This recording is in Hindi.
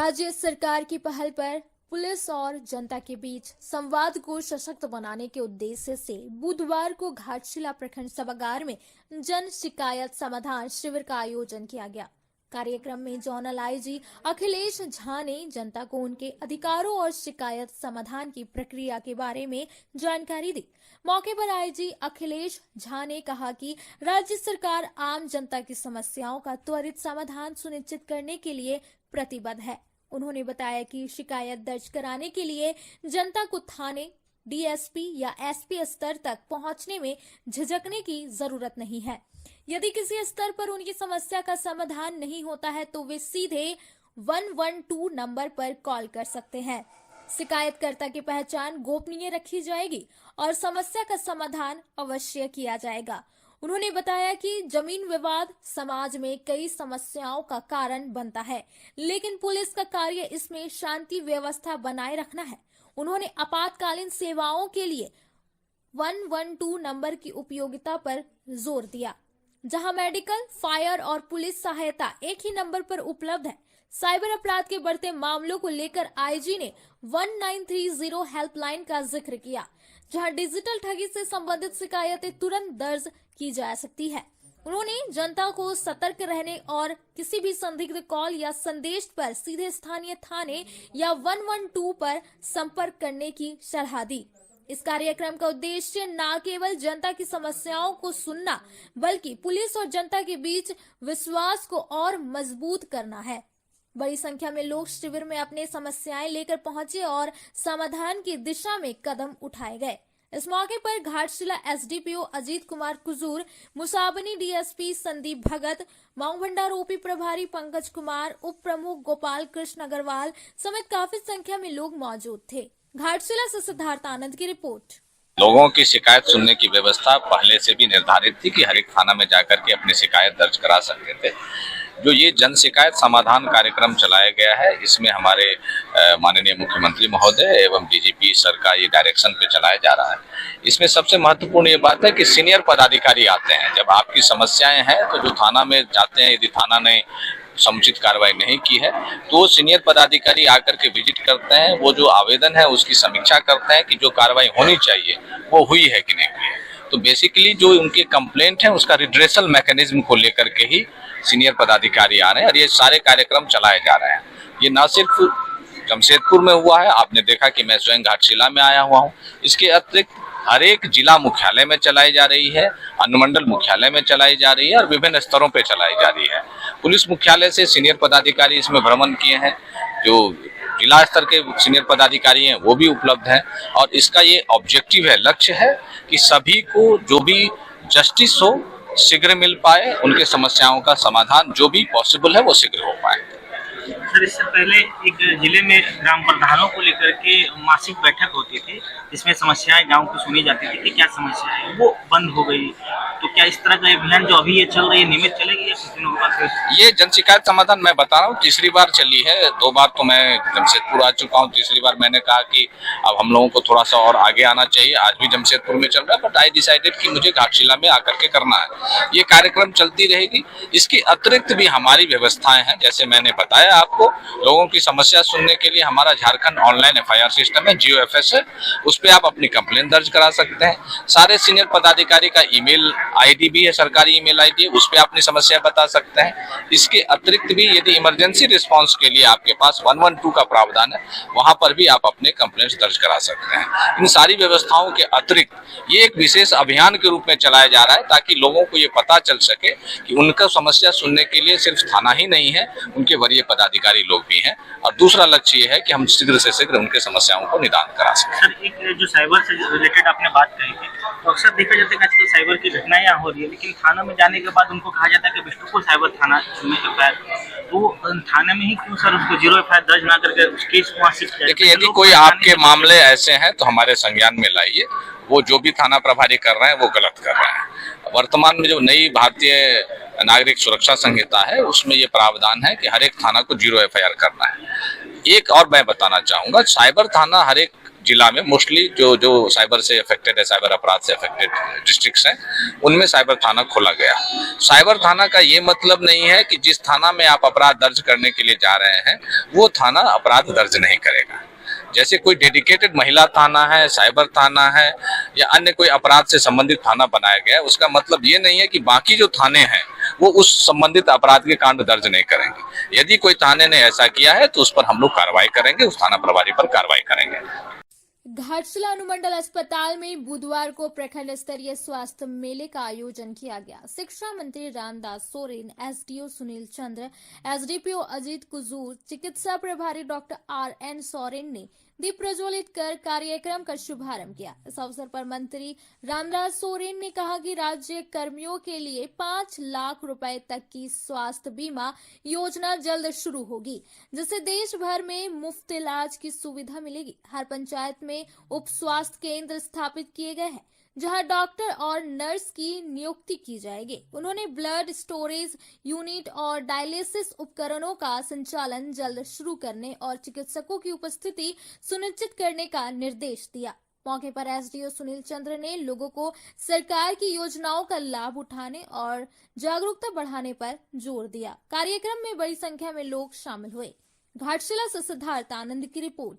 राज्य सरकार की पहल पर पुलिस और जनता के बीच संवाद को सशक्त बनाने के उद्देश्य से बुधवार को घाटशिला प्रखंड सभागार में जन शिकायत समाधान शिविर का आयोजन किया गया। कार्यक्रम में जोनल आईजी अखिलेश झा ने जनता को उनके अधिकारों और शिकायत समाधान की प्रक्रिया के बारे में जानकारी दी। मौके पर आईजी अखिलेश झा ने कहा कि राज्य सरकार आम जनता की समस्याओं का त्वरित समाधान सुनिश्चित करने के लिए प्रतिबद्ध है। उन्होंने बताया कि शिकायत दर्ज कराने के लिए जनता को थाने, डीएसपी या एसपी स्तर तक पहुंचने में झिझकने की जरूरत नहीं है। यदि किसी स्तर पर उनकी समस्या का समाधान नहीं होता है तो वे सीधे 112 नंबर पर कॉल कर सकते हैं। शिकायतकर्ता की पहचान गोपनीय रखी जाएगी और समस्या का समाधान अवश्य किया जाएगा। उन्होंने बताया कि जमीन विवाद समाज में कई समस्याओं का कारण बनता है, लेकिन पुलिस का कार्य इसमें शांति व्यवस्था बनाए रखना है। उन्होंने आपातकालीन सेवाओं के लिए 112 नंबर की उपयोगिता पर जोर दिया, जहां मेडिकल, फायर और पुलिस सहायता एक ही नंबर पर उपलब्ध है। साइबर अपराध के बढ़ते मामलों को लेकर आईजी ने 1930 हेल्पलाइन का जिक्र किया, जहां डिजिटल ठगी से संबंधित शिकायतें तुरंत दर्ज की जा सकती है। उन्होंने जनता को सतर्क रहने और किसी भी संदिग्ध कॉल या संदेश पर सीधे स्थानीय थाने या 112 पर संपर्क करने की सलाह दी। इस कार्यक्रम का उद्देश्य न केवल जनता की समस्याओं को सुनना, बल्कि पुलिस और जनता के बीच विश्वास को और मजबूत करना है। बड़ी संख्या में लोग शिविर में अपने समस्याएं लेकर पहुंचे और समाधान की दिशा में कदम उठाए गए। इस मौके पर घाटशिला एसडीपीओ अजीत कुमार कुजूर, मुसाबनी डीएसपी संदीप भगत, माऊ भंडार ओपी प्रभारी पंकज कुमार, उप प्रमुख गोपाल कृष्ण अग्रवाल समेत काफी संख्या में लोग मौजूद थे। घाटशिला से सिद्धार्थ आनंद की रिपोर्ट। लोगों की शिकायत सुनने की व्यवस्था पहले से भी निर्धारित थी कि हर एक थाना में जाकर के अपनी शिकायत दर्ज करा सकते थे। जो ये जन शिकायत समाधान कार्यक्रम चलाया गया है, इसमें हमारे माननीय मुख्यमंत्री महोदय एवं डीजीपी सर का ये डायरेक्शन पे चलाया जा रहा है। इसमें सबसे महत्वपूर्ण ये बात है कि सीनियर पदाधिकारी आते हैं। जब आपकी समस्याएं हैं तो जो थाना में जाते हैं, यदि थाना ने समुचित कार्रवाई नहीं की है तो सीनियर पदाधिकारी आकर के विजिट करते हैं। वो जो आवेदन है उसकी समीक्षा करते हैं कि जो कार्रवाई होनी चाहिए वो हुई है कि नहीं हुई है। तो बेसिकली जो उनके कंप्लेंट है उसका रिड्रेसल मैकेनिज्म को लेकर के ही सीनियर पदाधिकारी आ रहे हैं और ये सारे कार्यक्रम चलाए जा रहे हैं। ये न सिर्फ जमशेदपुर में हुआ है, आपने देखा कि मैं स्वयं घाटशिला में आया हुआ हूँ। इसके अतिरिक्त हर एक जिला मुख्यालय में चलाई जा रही है, अनुमंडल मुख्यालय में चलाई जा रही है और विभिन्न स्तरों पे चलाई जा रही है। पुलिस मुख्यालय से सीनियर पदाधिकारी इसमें भ्रमण किए हैं। जो जिला स्तर के सीनियर पदाधिकारी हैं वो भी उपलब्ध हैं और इसका ये ऑब्जेक्टिव है, लक्ष्य है कि सभी को जो भी जस्टिस हो शीघ्र मिल पाए, उनके समस्याओं का समाधान जो भी पॉसिबल है वो शीघ्र हो पाए। सर, इससे पहले एक जिले में ग्राम प्रधानों को लेकर के मासिक बैठक होती थी जिसमें समस्याएं गांव की सुनी जाती थी कि क्या समस्या है, वो बंद हो गई। तो क्या इस तरह का अभियान जो अभी ये चल रही है नियमित चलेगी या कुछ दिनों के बाद? ये जन शिकायत समाधान मैं बता रहा हूँ तीसरी बार चली है। 2 बार तो मैं जमशेदपुर आ चुका हूँ, तीसरी बार मैंने कहा कि अब हम लोगों को थोड़ा सा और आगे आना चाहिए। आज भी जमशेदपुर में चल रहा है, बट आई डिसाइडेड कि मुझे घाटशिला में आकर के करना है। ये कार्यक्रम चलती रहेगी। इसके अतिरिक्त भी हमारी व्यवस्थाएं हैं, जैसे मैंने बताया आपको, लोगों की समस्या सुनने के लिए हमारा झारखंड ऑनलाइन एफआईआर सिस्टम है, GOFS है, उस पे आप अपनी कंप्लेंट दर्ज करा सकते हैं। सारे सीनियर पदाधिकारी का ईमेल आईडी भी है, सरकारी ईमेल आईडी है, उस पे अपनी समस्या बता सकते हैं। इसके अतिरिक्त भी यदि इमरजेंसी रिस्पांस के लिए आपके पास 112 का प्रावधान है, वहां पर भी आप अपने कंप्लेंट्स दर्ज करा सकते हैं। इन सारी व्यवस्थाओं के अतिरिक्त ये एक विशेष अभियान के रूप में चलाया जा रहा है ताकि लोगों को ये पता चल सके कि उनका समस्या सुनने के लिए सिर्फ थाना ही नहीं है, उनके वरीय पदाधिकारी लोग भी हैं। और दूसरा लक्ष्य ये है कि हम शीघ्र से शीघ्र उनके समस्याओं को निदान करा सकें। सर, एक जो साइबर से रिलेटेड आपने बात कही थी, तो अक्सर देखा जाता है कि आजकल साइबर की घटनाएं यहाँ हो रही है, लेकिन थाना में जाने के बाद उनको कहा जाता है कि बिष्टुपुर साइबर थाना में एफआईआर, तो थाने में ही क्यों सर उसको 0 एफआईआर दर्ज ना करके उस केस को वहाँ शिफ्ट किया? देखिए, यदि कोई आपके मामले ऐसे हैं तो हमारे संज्ञान में लाइए। वो जो भी थाना प्रभारी कर रहे हैं वो गलत कर रहे हैं। वर्तमान में जो नई भारतीय नागरिक सुरक्षा संहिता है उसमें ये प्रावधान है कि हर एक थाना को 0 एफआईआर करना है। एक और मैं बताना चाहूंगा, साइबर थाना हर एक जिला में मोस्टली जो जो साइबर से अफेक्टेड है, साइबर अपराध से अफेक्टेड डिस्ट्रिक्ट्स हैं, उनमें साइबर थाना खोला गया। साइबर थाना का ये मतलब नहीं है कि जिस थाना में आप अपराध दर्ज करने के लिए जा रहे हैं वो थाना अपराध दर्ज नहीं करेगा। जैसे कोई डेडिकेटेड महिला थाना है, साइबर थाना है या अन्य कोई अपराध से संबंधित थाना बनाया गया है, उसका मतलब ये नहीं है कि बाकी जो थाने हैं वो उस संबंधित अपराध के कांड दर्ज नहीं करेंगे। यदि कोई थाने ने ऐसा किया है तो उस पर हम लोग कार्रवाई करेंगे, उस थाना प्रभारी पर कार्रवाई करेंगे। घाटशिला अनुमंडल अस्पताल में बुधवार को प्रखंड स्तरीय स्वास्थ्य मेले का आयोजन किया गया। शिक्षा मंत्री रामदास सोरेन, एसडीओ सुनील चंद्र, एसडीपीओ अजीत कुजूर, चिकित्सा प्रभारी डॉक्टर RN सोरेन ने दीप प्रज्वलित कर कार्यक्रम का शुभारंभ किया। इस अवसर पर मंत्री रामदास सोरेन ने कहा कि राज्य कर्मियों के लिए 5 लाख रुपए तक की स्वास्थ्य बीमा योजना जल्द शुरू होगी, जिससे देश भर में मुफ्त इलाज की सुविधा मिलेगी। हर पंचायत में उप स्वास्थ्य केंद्र स्थापित किए गए हैं, जहां डॉक्टर और नर्स की नियुक्ति की जाएगी। उन्होंने ब्लड स्टोरेज यूनिट और डायलिसिस उपकरणों का संचालन जल्द शुरू करने और चिकित्सकों की उपस्थिति सुनिश्चित करने का निर्देश दिया। मौके पर एसडीओ सुनील चंद्र ने लोगों को सरकार की योजनाओं का लाभ उठाने और जागरूकता बढ़ाने पर जोर दिया। कार्यक्रम में बड़ी संख्या में लोग शामिल हुए। घाटशिला से सिद्धार्थ आनंद की रिपोर्ट।